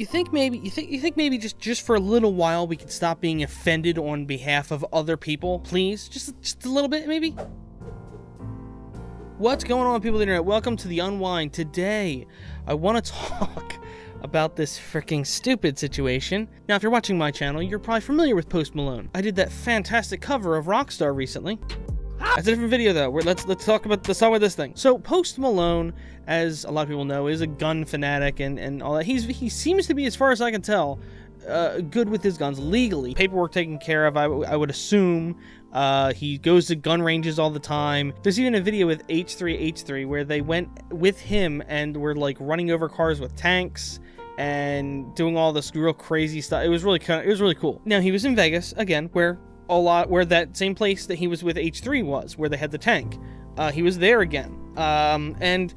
You think maybe just for a little while we could stop being offended on behalf of other people, please? Just a little bit, maybe? What's going on, people of the internet? Welcome to the Unwind. Today, I want to talk about this freaking stupid situation. Now, if you're watching my channel, you're probably familiar with Post Malone. I did that fantastic cover of Rockstar recently. That's a different video, though. Let's talk about this thing. So, Post Malone, as a lot of people know, is a gun fanatic and all that. He seems to be, as far as I can tell, good with his guns legally. Paperwork taken care of, I would assume. He goes to gun ranges all the time. There's even a video with H3H3 where they went with him and were like running over cars with tanks and doing all this real crazy stuff. It was really cool. Now, he was in Vegas again, where that same place that he was with H3 was, where they had the tank. He was there again. And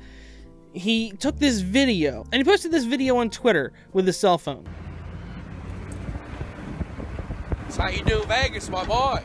he took this video, and he posted this video on Twitter with his cell phone. That's how you do Vegas, my boy.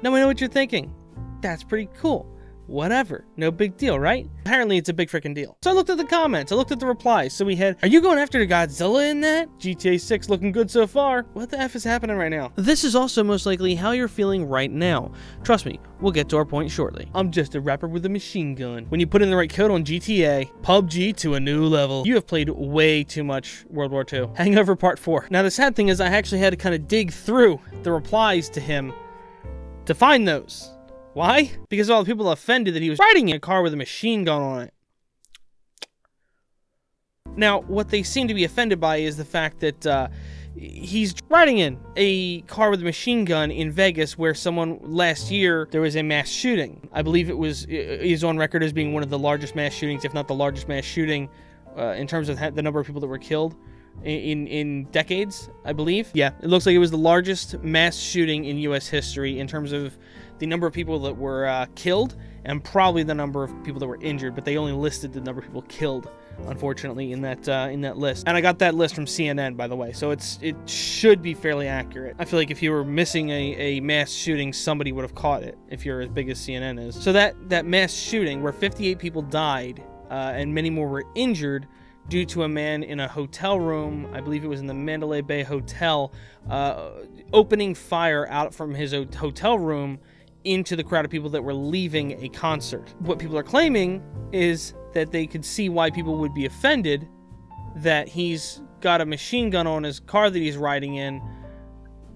Now I know what you're thinking. That's pretty cool. Whatever. No big deal, right? Apparently it's a big freaking deal. So I looked at the comments, I looked at the replies. So we had, are you going after the Godzilla in that? GTA 6 looking good so far. What the F is happening right now? This is also most likely how you're feeling right now. Trust me, we'll get to our point shortly. I'm just a rapper with a machine gun. When you put in the right code on GTA, PUBG to a new level. You have played way too much World War II. Hangover Part 4. Now the sad thing is I actually had to kind of dig through the replies to him to find those. Why? Because all the people offended that he was riding in a car with a machine gun on it. Now, what they seem to be offended by is the fact that he's riding in a car with a machine gun in Vegas, where last year there was a mass shooting. I believe is on record as being one of the largest mass shootings, if not the largest mass shooting, in terms of the number of people that were killed in decades, I believe. Yeah, it looks like it was the largest mass shooting in U.S. history in terms of the number of people that were killed and probably the number of people that were injured, but they only listed the number of people killed, unfortunately, in that list. And I got that list from CNN, by the way, so it should be fairly accurate. I feel like if you were missing a mass shooting, somebody would have caught it, if you're as big as CNN is. So that mass shooting where 58 people died and many more were injured due to a man in a hotel room, I believe it was in the Mandalay Bay Hotel, opening fire out from his hotel room into the crowd of people that were leaving a concert. What people are claiming is that they could see why people would be offended that he's got a machine gun on his car that he's riding in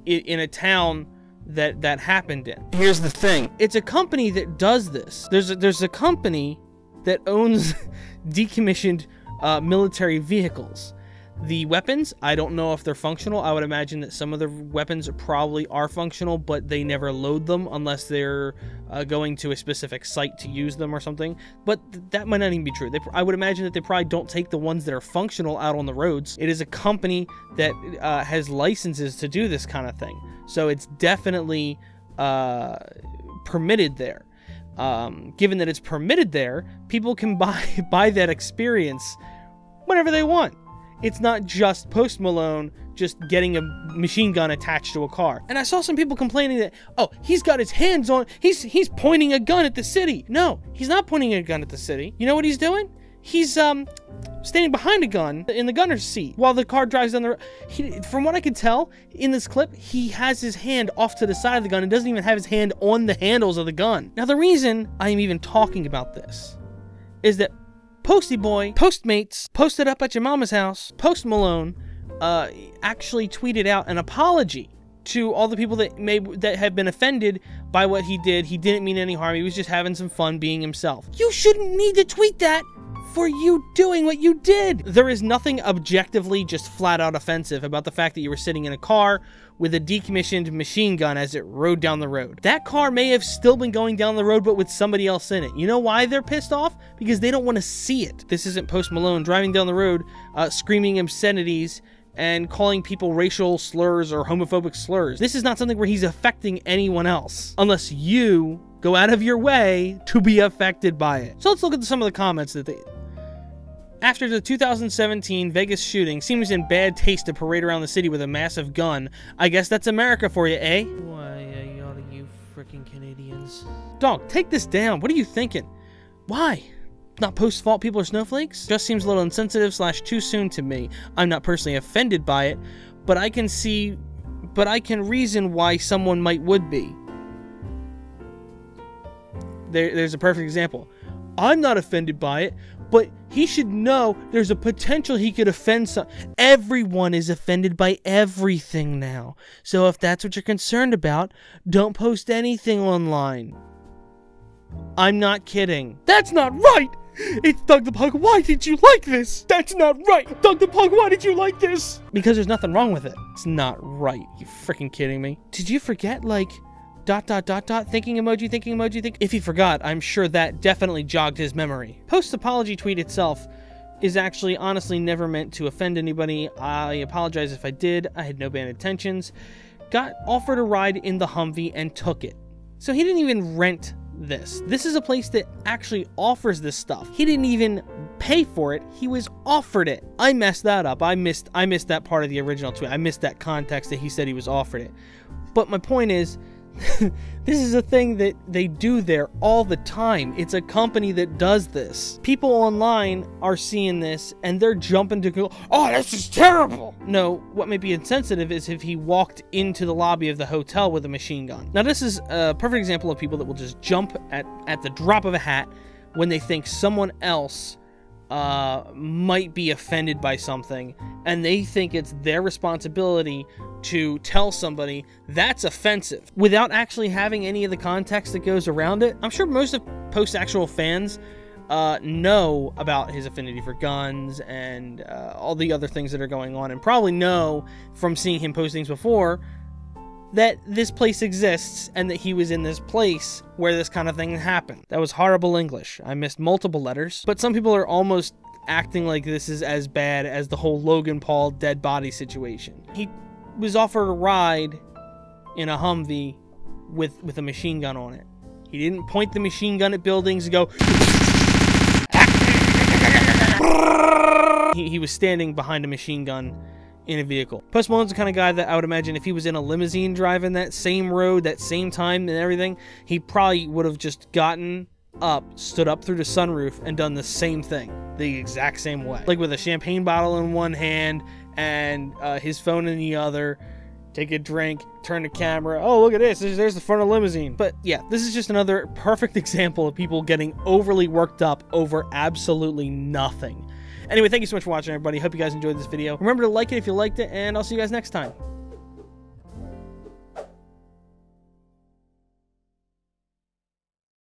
a town that happened in. Here's the thing. It's a company that does this. There's a company that owns decommissioned military vehicles. The weapons, I don't know if they're functional. I would imagine that some of the weapons probably are functional, but they never load them unless they're going to a specific site to use them or something. But that might not even be true. I would imagine that they probably don't take the ones that are functional out on the roads. It is a company that has licenses to do this kind of thing. So it's definitely permitted there. Given that it's permitted there, people can buy that experience whenever they want. It's not just Post Malone just getting a machine gun attached to a car. And I saw some people complaining that, oh, he's got his hands on, he's pointing a gun at the city. No, he's not pointing a gun at the city. You know what he's doing? He's standing behind a gun in the gunner's seat while the car drives down the road. From what I could tell in this clip, he has his hand off to the side of the gun and doesn't even have his hand on the handles of the gun. Now, the reason I am even talking about this is that Posty Boy, Postmates, Posted Up at Your Mama's House, Post Malone, actually tweeted out an apology to all the people that have been offended by what he did. He didn't mean any harm. He was just having some fun being himself. You shouldn't need to tweet that for you doing what you did. There is nothing objectively just flat out offensive about the fact that you were sitting in a car with a decommissioned machine gun as it rode down the road. That car may have still been going down the road, but with somebody else in it. You know why they're pissed off? Because they don't want to see it. This isn't Post Malone driving down the road, screaming obscenities and calling people racial slurs or homophobic slurs. This is not something where he's affecting anyone else, unless you go out of your way to be affected by it. So let's look at some of the comments that after the 2017 Vegas shooting, seems in bad taste to parade around the city with a massive gun. I guess that's America for you, eh? Why, all of you freaking Canadians. Dog, take this down. What are you thinking? Why? not Post's fault people are snowflakes? Just seems a little insensitive / too soon to me. I'm not personally offended by it, but I can reason why someone would be. There's a perfect example. I'm not offended by it, but he should know there's a potential he could offend some. Everyone is offended by everything now. So if that's what you're concerned about, don't post anything online. I'm not kidding. That's not right! It's Doug the Pug, why did you like this? That's not right! Doug the Pug, why did you like this? Because there's nothing wrong with it. It's not right. You freaking kidding me? Did you forget, like, ... thinking emoji, If he forgot, I'm sure that definitely jogged his memory. Post's apology tweet itself is actually honestly never meant to offend anybody. I apologize if I did. I had no bad intentions. Got offered a ride in the Humvee and took it. So he didn't even rent this. This is a place that actually offers this stuff. He didn't even pay for it. He was offered it. I messed that up. I missed that part of the original tweet. I missed that context that he said he was offered it. But my point is, this is a thing that they do there all the time. It's a company that does this. People online are seeing this and they're jumping to go, oh, this is terrible. No, what may be insensitive is if he walked into the lobby of the hotel with a machine gun. Now, this is a perfect example of people that will just jump at the drop of a hat when they think someone else might be offended by something, and they think it's their responsibility to tell somebody that's offensive without actually having any of the context that goes around it. I'm sure most of Post's actual fans know about his affinity for guns and all the other things that are going on, and probably know from seeing him post things before that this place exists and that he was in this place where this kind of thing happened. That was horrible English. I missed multiple letters, but some people are almost acting like this is as bad as the whole Logan Paul dead body situation. He was offered a ride in a Humvee with a machine gun on it. He didn't point the machine gun at buildings and go... He was standing behind a machine gun in a vehicle. Post Malone's the kind of guy that I would imagine if he was in a limousine driving that same road, that same time and everything, he probably would have just gotten up, stood up through the sunroof, and done the same thing, the exact same way. Like with a champagne bottle in one hand and his phone in the other, take a drink, turn the camera, oh, look at this, there's the front of the limousine. But yeah, this is just another perfect example of people getting overly worked up over absolutely nothing. Anyway, thank you so much for watching, everybody. Hope you guys enjoyed this video. Remember to like it if you liked it, and I'll see you guys next time.